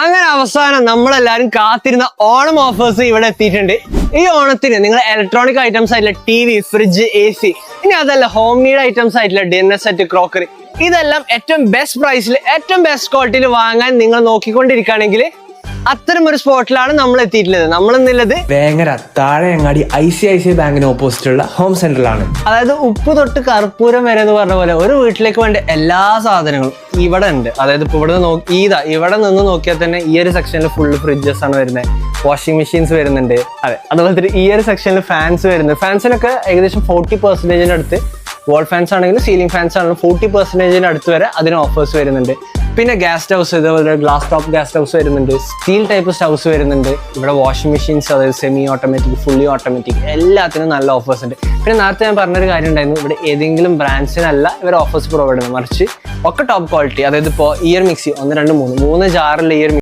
അങ്ങനെ അവസാനം നമ്മളെല്ലാരും കാത്തിരുന്ന ഓണം ഓഫേഴ്സ് ഇവിടെ എത്തിയിട്ടുണ്ട്. ഈ ഓണത്തിന് നിങ്ങൾ ഇലക്ട്രോണിക് ഐറ്റംസ് ആയിട്ടുള്ള TV, ഫ്രിഡ്ജ്, AC, ഇനി അതല്ല ഹോം നീഡ് ഐറ്റംസ് ആയിട്ടുള്ള ഡിന്നർ സെറ്റ്, ക്രോക്കറി, ഇതെല്ലാം ഏറ്റവും ബെസ്റ്റ് പ്രൈസിൽ ഏറ്റവും ബെസ്റ്റ് ക്വാളിറ്റിയിൽ വാങ്ങാൻ നിങ്ങൾ നോക്കിക്കൊണ്ടിരിക്കുകയാണെങ്കിൽ അത്തരം ഒരു സ്പോട്ടിലാണ് നമ്മൾ എത്തിയിട്ടുള്ളത്. നമ്മളെന്നുള്ളത് വേങ്ങര താഴെയങ്ങാടി ICICI ബാങ്കിന് ഓപ്പോസിറ്റ് ഉള്ള ഹോം സെന്ററിലാണ്. അതായത് ഉപ്പ് തൊട്ട് കർപ്പൂരം വരെ എന്ന് പറഞ്ഞ പോലെ ഒരു വീട്ടിലേക്ക് വേണ്ട എല്ലാ സാധനങ്ങളും ഇവിടെ ഉണ്ട്. അതായത് ഇപ്പൊ ഇവിടെ നിന്ന് നോക്കിയാൽ തന്നെ ഈ ഒരു സെക്ഷനിൽ ഫുള്ള് ഫ്രിഡ്ജസ് ആണ് വരുന്നത്, വാഷിംഗ് മെഷീൻസ് വരുന്നുണ്ട്. അതെ, അതുപോലെ തന്നെ ഈ ഒരു സെക്ഷനിൽ ഫാൻസ് വരുന്നുണ്ട്. ഫാൻസിനൊക്കെ ഏകദേശം 40% അടുത്ത്, വാൾ ഫാൻസ് ആണെങ്കിലും സീലിംഗ് ഫാൻസ് ആണെങ്കിലും 40% അടുത്ത് വരെ അതിന് ഓഫേഴ്സ് വരുന്നുണ്ട്. പിന്നെ ഗ്യാസ് സ്റ്റൗസ്, ഇതേപോലെ ഗ്ലാസ് ടോപ്പ് ഗ്യാസ് സ്റ്റൗസ് വരുന്നുണ്ട്, സ്റ്റീൽ ടൈപ്പ് സ്റ്റൗസ് വരുന്നുണ്ട്. ഇവിടെ വാഷിംഗ് മെഷീൻസ്, അതായത് സെമി ഓട്ടോമാറ്റിക്, ഫുള്ളി ഓട്ടോമാറ്റിക്, എല്ലാത്തിനും നല്ല ഓഫേഴ്സ് ഉണ്ട്. പിന്നെ നേരത്തെ ഞാൻ പറഞ്ഞൊരു കാര്യം ഉണ്ടായിരുന്നു, ഇവിടെ ഏതെങ്കിലും ബ്രാൻഡ്സിനല്ല ഇവർ ഓഫേഴ്സ് പ്രൊവൈഡ് ചെയ്യുന്നത്, മറിച്ച് ഒക്കെ ടോപ്പ് ക്വാളിറ്റി. അതായത് ഇപ്പോൾ ഇയർ മിക്സി 1, 2, 3 ജാറിൽ ഇയർ